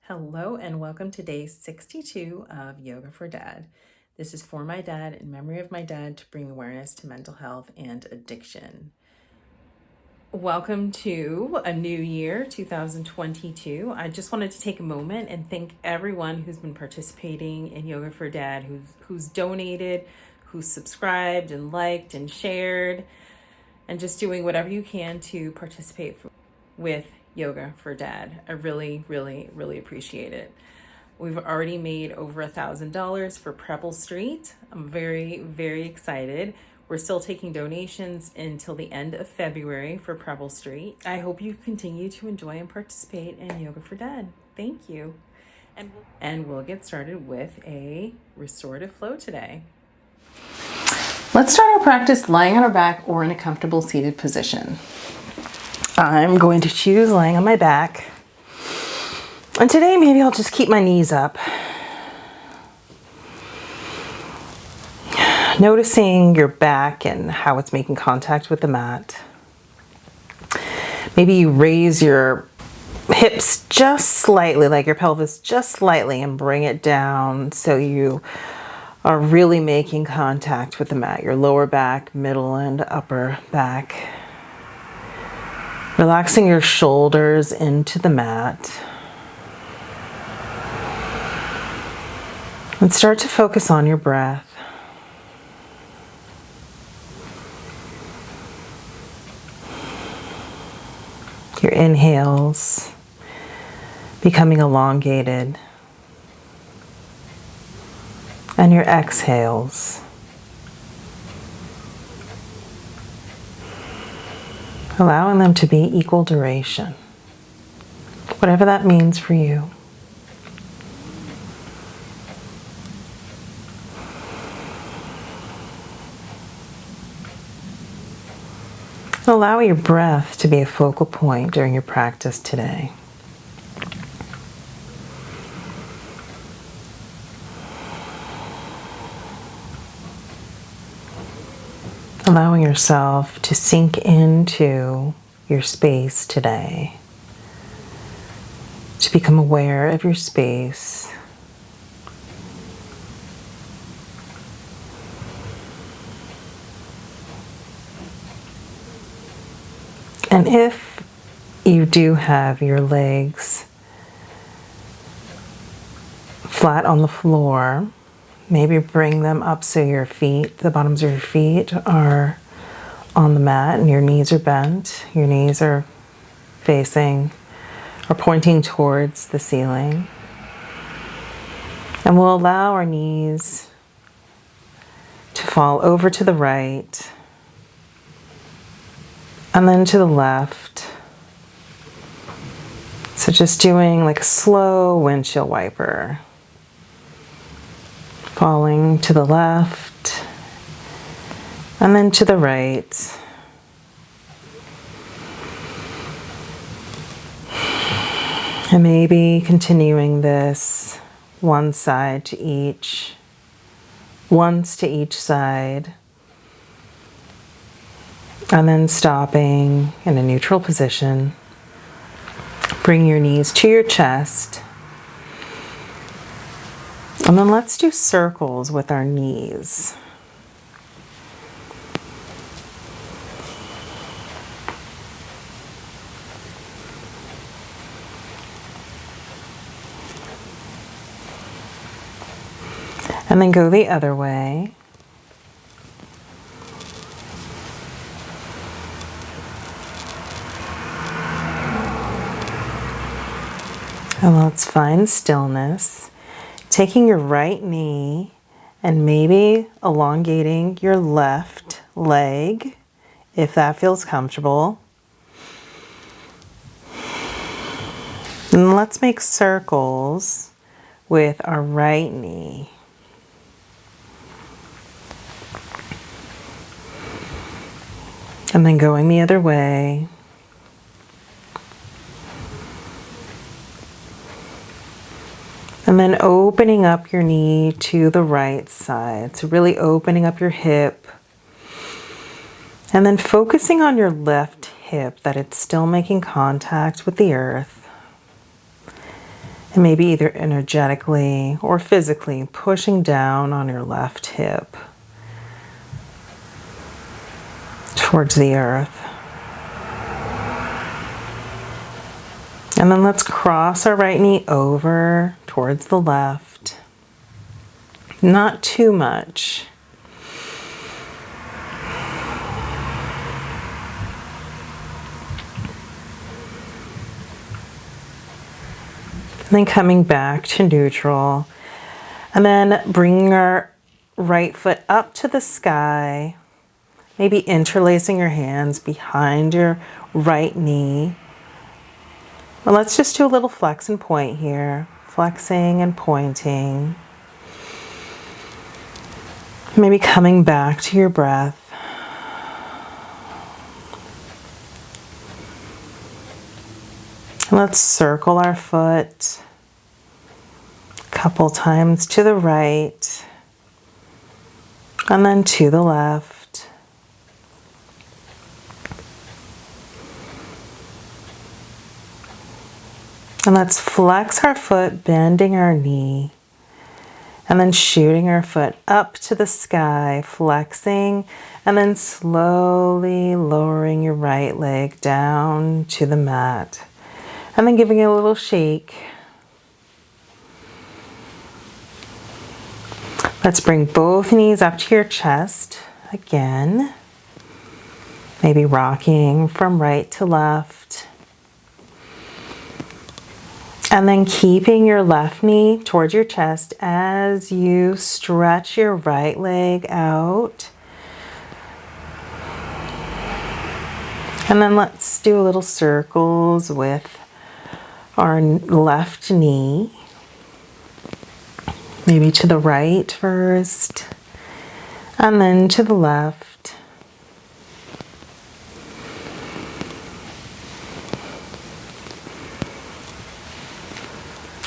Hello and welcome to day 62 of Yoga for Dad. This is for my dad, in memory of my dad, to bring awareness to mental health and addiction. Welcome to a new year, 2022. I just wanted to take a moment and thank everyone who's been participating in Yoga for Dad, who's donated, who's subscribed and liked and shared, and just doing whatever you can to participate with Yoga for Dad. I really appreciate it. We've already made over $1,000 for Preble Street. I'm very excited. We're still taking donations until the end of February for Preble Street. I hope you continue to enjoy and participate in Yoga for Dad. Thank you. And we'll get started with a restorative flow today. Let's start our practice lying on our back or in a comfortable seated position. I'm going to choose laying on my back. And today maybe I'll just keep my knees up. Noticing your back and how it's making contact with the mat. Maybe you raise your hips just slightly, like your pelvis just slightly, and bring it down so you are really making contact with the mat. Your lower back, middle and upper back. Relaxing your shoulders into the mat. And start to focus on your breath. Your inhales becoming elongated. And your exhales. Allowing them to be equal duration, whatever that means for you. Allow your breath to be a focal point during your practice today. Allowing yourself to sink into your space today, to become aware of your space. And if you do have your legs flat on the floor, maybe bring them up so your feet, the bottoms of your feet are on the mat and your knees are bent. Your knees are facing or pointing towards the ceiling. And we'll allow our knees to fall over to the right and then to the left. So just doing like a slow windshield wiper. Falling to the left and then to the right. And maybe continuing this one side to each, once to each side. And then stopping in a neutral position. Bring your knees to your chest. And then let's do circles with our knees. And then go the other way. And let's find stillness. Taking your right knee and maybe elongating your left leg, if that feels comfortable. And let's make circles with our right knee. And then going the other way. And then opening up your knee to the right side. So really opening up your hip. And then focusing on your left hip, that it's still making contact with the earth. And maybe either energetically or physically pushing down on your left hip towards the earth. And then let's cross our right knee over towards the left. Not too much. And then coming back to neutral. And then bringing our right foot up to the sky. Maybe interlacing your hands behind your right knee. Well, let's just do a little flex and point here. Flexing and pointing. Maybe coming back to your breath. Let's circle our foot a couple times to the right and then to the left. And let's flex our foot, bending our knee, and then shooting our foot up to the sky, flexing, and then slowly lowering your right leg down to the mat. And then giving it a little shake. Let's bring both knees up to your chest again. Maybe rocking from right to left. And then keeping your left knee towards your chest as you stretch your right leg out. And then let's do little circles with our left knee, maybe to the right first, and then to the left.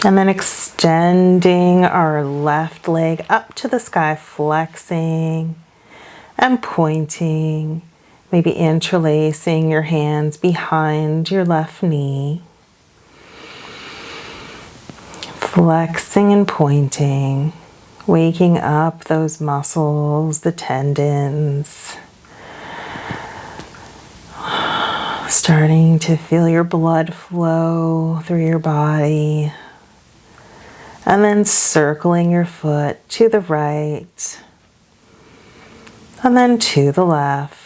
And then extending our left leg up to the sky, flexing and pointing, maybe interlacing your hands behind your left knee. Flexing and pointing, waking up those muscles, the tendons. Starting to feel your blood flow through your body. And then circling your foot to the right. And then to the left.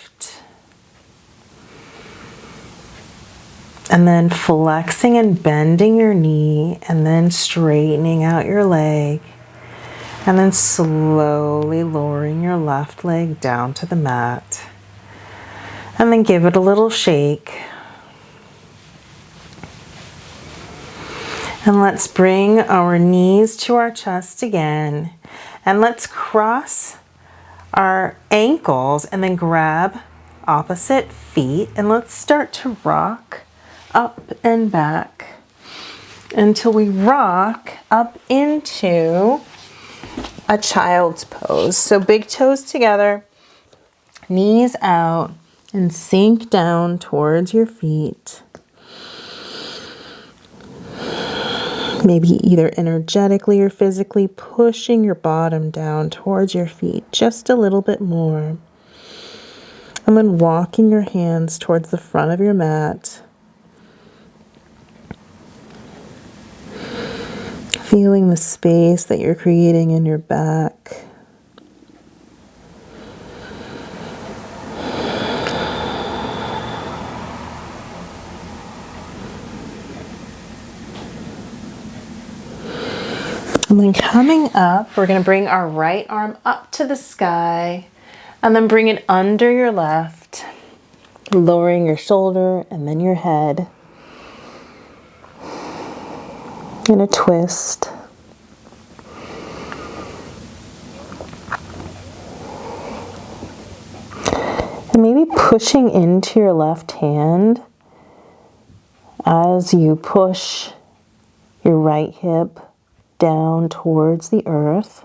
And then flexing and bending your knee and then straightening out your leg. And then slowly lowering your left leg down to the mat. And then give it a little shake. And let's bring our knees to our chest again. And let's cross our ankles and then grab opposite feet. And let's start to rock up and back until we rock up into a child's pose. So big toes together, knees out, and sink down towards your feet. Maybe either energetically or physically pushing your bottom down towards your feet just a little bit more. And then walking your hands towards the front of your mat. Feeling the space that you're creating in your back. And then coming up, we're going to bring our right arm up to the sky and then bring it under your left, lowering your shoulder and then your head. In a twist. And maybe pushing into your left hand as you push your right hip down towards the earth.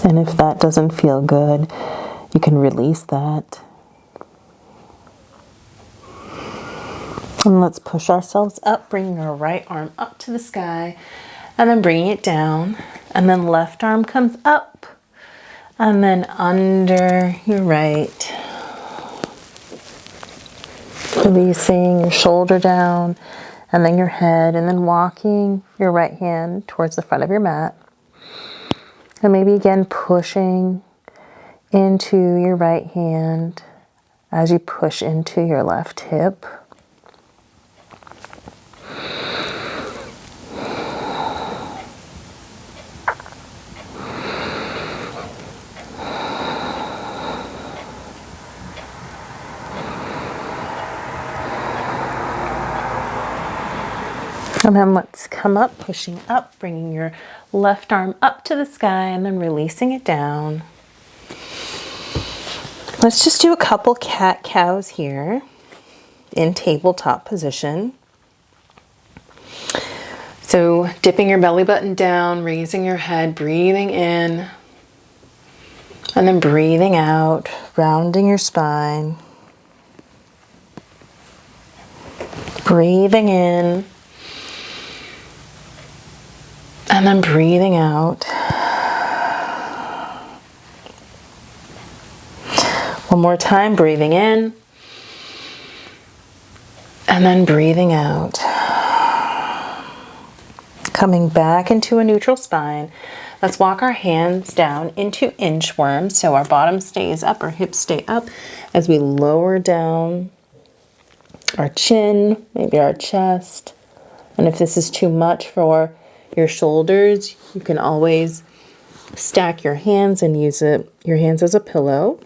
And if that doesn't feel good, you can release that. And let's push ourselves up, bringing our right arm up to the sky, and then bringing it down. And then left arm comes up, and then under your right. Releasing your shoulder down, and then your head, and then walking your right hand towards the front of your mat. And maybe again pushing into your right hand as you push into your left hip. And then let's come up, pushing up, bringing your left arm up to the sky and then releasing it down. Let's just do a couple cat-cows here in tabletop position. So dipping your belly button down, raising your head, breathing in, and then breathing out, rounding your spine. Breathing in, and then breathing out. One more time, breathing in, and then breathing out. Coming back into a neutral spine. Let's walk our hands down into inchworms. So our bottom stays up, our hips stay up as we lower down our chin, maybe our chest. And if this is too much for your shoulders, you can always stack your hands and use your hands as a pillow.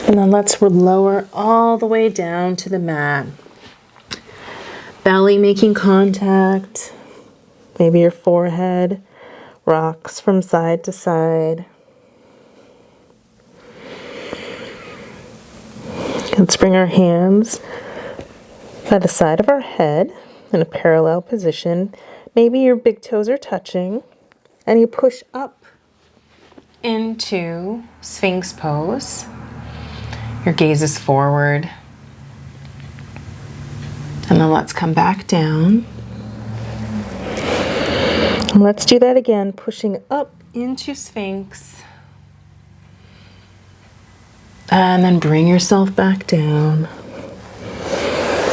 And then let's lower all the way down to the mat. Belly making contact. Maybe your forehead rocks from side to side. Let's bring our hands by the side of our head in a parallel position. Maybe your big toes are touching. And you push up into Sphinx pose. Your gaze is forward. And then let's come back down. And let's do that again, pushing up into Sphinx. And then bring yourself back down.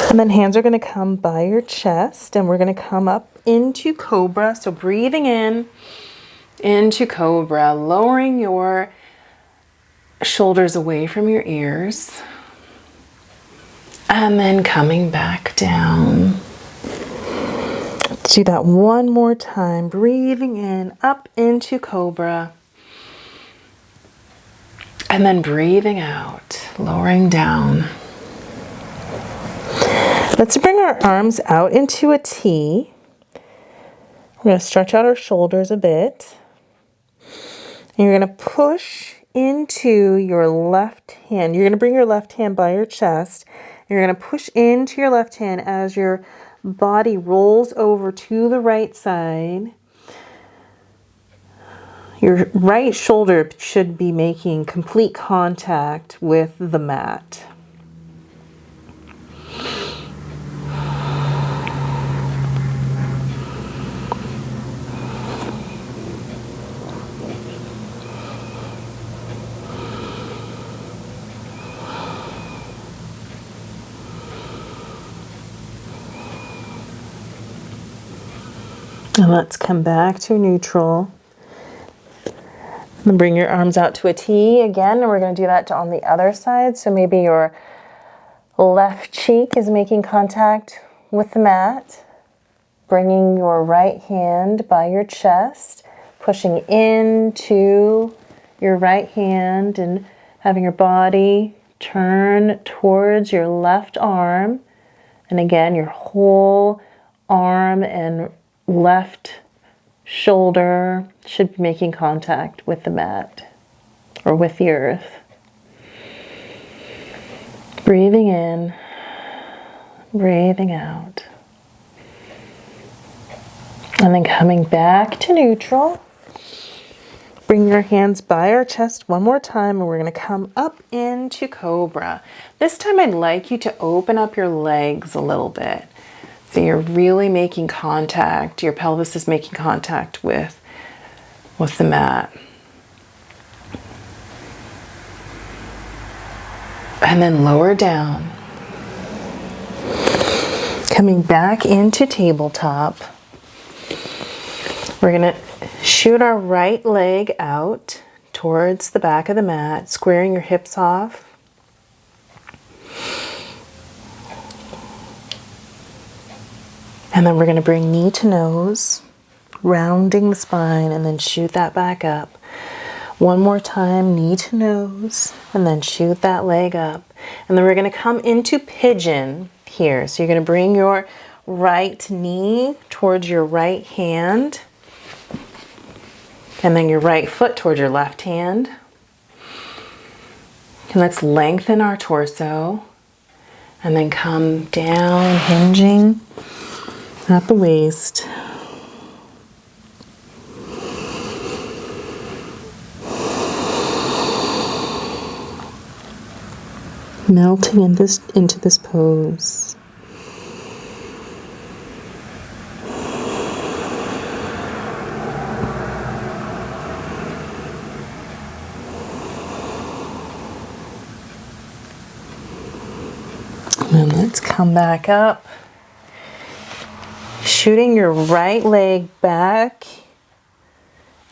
And then hands are going to come by your chest, and we're going to come up into Cobra. So breathing in, into Cobra, lowering your shoulders away from your ears, and then coming back down. Let's do that one more time. Breathing in, up into Cobra, and then breathing out, lowering down. Let's bring our arms out into a T. We're going to stretch out our shoulders a bit. And you're going to push into your left hand. You're going to bring your left hand by your chest. You're going to push into your left hand as your body rolls over to the right side. Your right shoulder should be making complete contact with the mat. And let's come back to neutral. And bring your arms out to a T again, and we're going to do that on the other side. So maybe your left cheek is making contact with the mat. Bringing your right hand by your chest, pushing into your right hand and having your body turn towards your left arm. And again, your whole arm and left shoulder should be making contact with the mat or with the earth. Breathing in, breathing out. And then coming back to neutral. Bring your hands by our chest one more time, and we're going to come up into Cobra. This time I'd like you to open up your legs a little bit. So you're really making contact, your pelvis is making contact with the mat. And then lower down. Coming back into tabletop. We're going to shoot our right leg out towards the back of the mat, squaring your hips off. And then we're going to bring knee to nose, rounding the spine, and then shoot that back up. One more time, knee to nose, and then shoot that leg up. And then we're going to come into pigeon here. So you're going to bring your right knee towards your right hand, and then your right foot towards your left hand. And let's lengthen our torso, and then come down, hinging at the waist. Melting into this pose. And let's come back up. Shooting your right leg back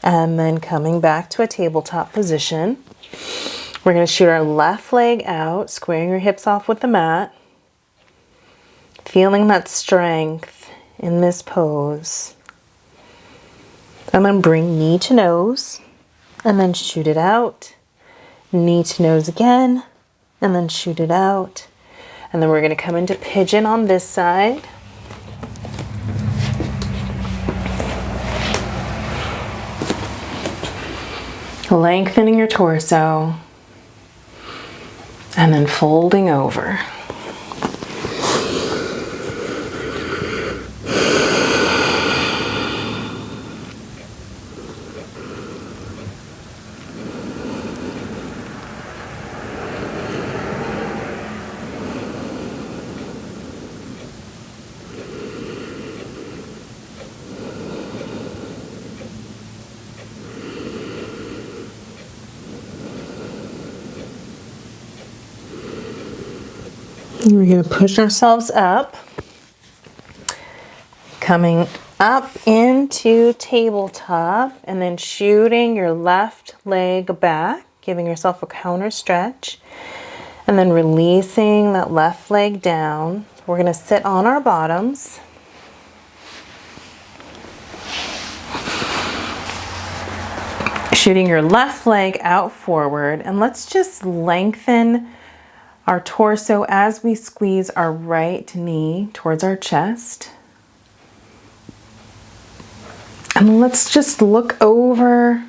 and then coming back to a tabletop position. We're going to shoot our left leg out, squaring your hips off with the mat. Feeling that strength in this pose. And then bring knee to nose and then shoot it out. Knee to nose again and then shoot it out. And then we're going to come into pigeon on this side. Lengthening your torso. And then folding over. We're going to push ourselves up, coming up into tabletop, and then shooting your left leg back, giving yourself a counter stretch, and then releasing that left leg down. We're going to sit on our bottoms. Shooting your left leg out forward, and let's just lengthen our torso as we squeeze our right knee towards our chest. And let's just look over,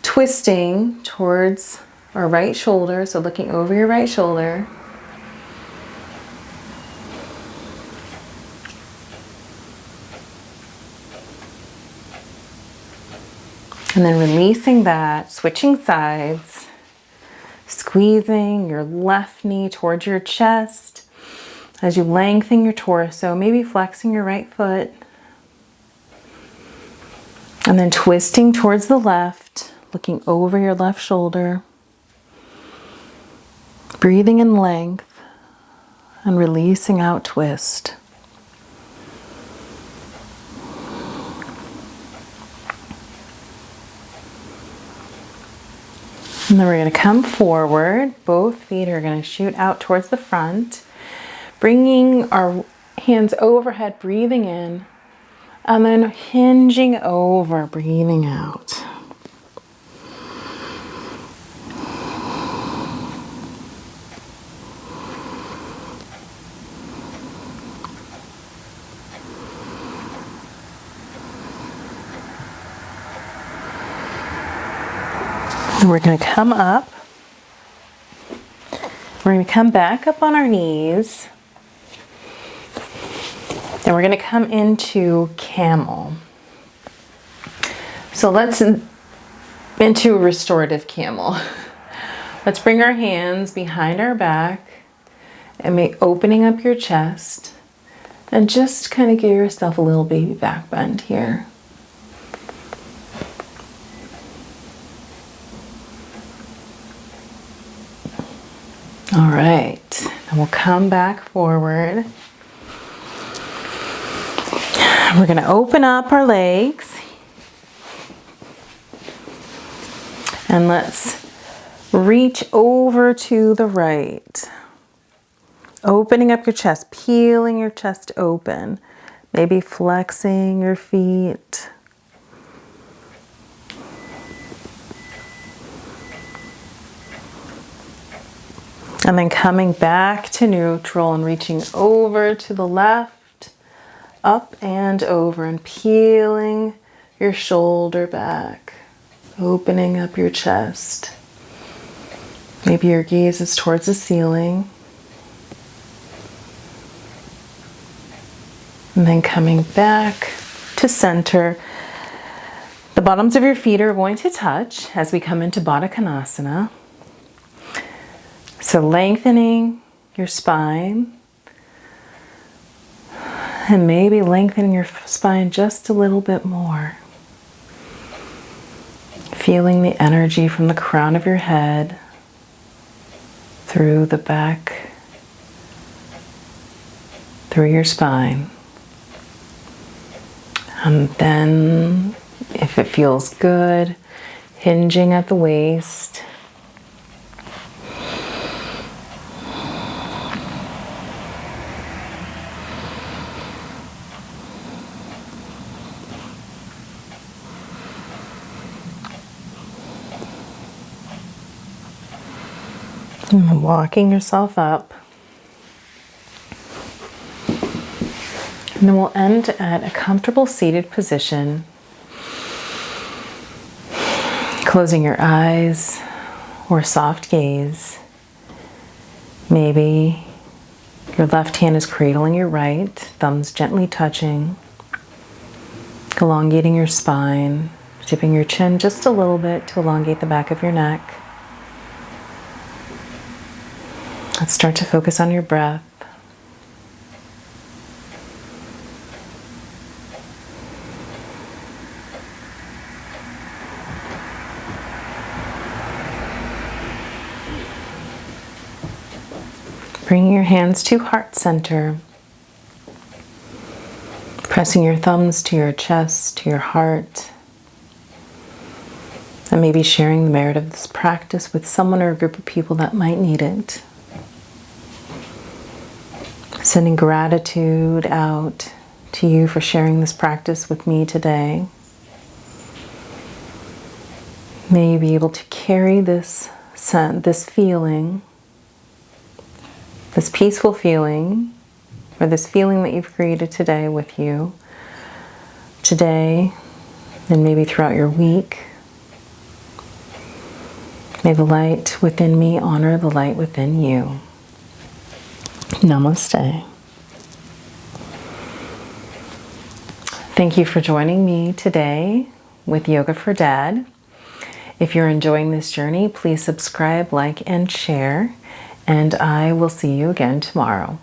twisting towards our right shoulder. So looking over your right shoulder. And then releasing that, switching sides. Squeezing your left knee towards your chest as you lengthen your torso, maybe flexing your right foot. And then twisting towards the left, looking over your left shoulder. Breathing in length and releasing out twist. And then we're going to come forward. Both feet are going to shoot out towards the front. Bringing our hands overhead, breathing in. And then hinging over, breathing out. And we're going to come up We're going to come back up on our knees. Then we're going to come into camel. So let's into restorative camel. Let's bring our hands behind our back and make opening up your chest, and just kind of give yourself a little baby back bend here. All right, and we'll come back forward. We're going to open up our legs, and let's reach over to the right. Opening up your chest, peeling your chest open, maybe flexing your feet. And then coming back to neutral and reaching over to the left, up and over, and peeling your shoulder back, opening up your chest. Maybe your gaze is towards the ceiling. And then coming back to center. The bottoms of your feet are going to touch as we come into Badakanasana. So lengthening your spine, and maybe lengthening your spine just a little bit more. Feeling the energy from the crown of your head through the back, through your spine. And then, if it feels good, hinging at the waist. And walking yourself up. And then we'll end at a comfortable seated position. Closing your eyes or soft gaze. Maybe your left hand is cradling your right, thumbs gently touching. Elongating your spine, dipping your chin just a little bit to elongate the back of your neck. Let's start to focus on your breath. Bringing your hands to heart center. Pressing your thumbs to your chest, to your heart. And maybe sharing the merit of this practice with someone or a group of people that might need it. Sending gratitude out to you for sharing this practice with me today. May you be able to carry this feeling, this peaceful feeling, or this feeling that you've created today with you today, and maybe throughout your week. May the light within me honor the light within you. Namaste. Thank you for joining me today with Yoga for Dad. If you're enjoying this journey, please subscribe, like, and share, and I will see you again tomorrow.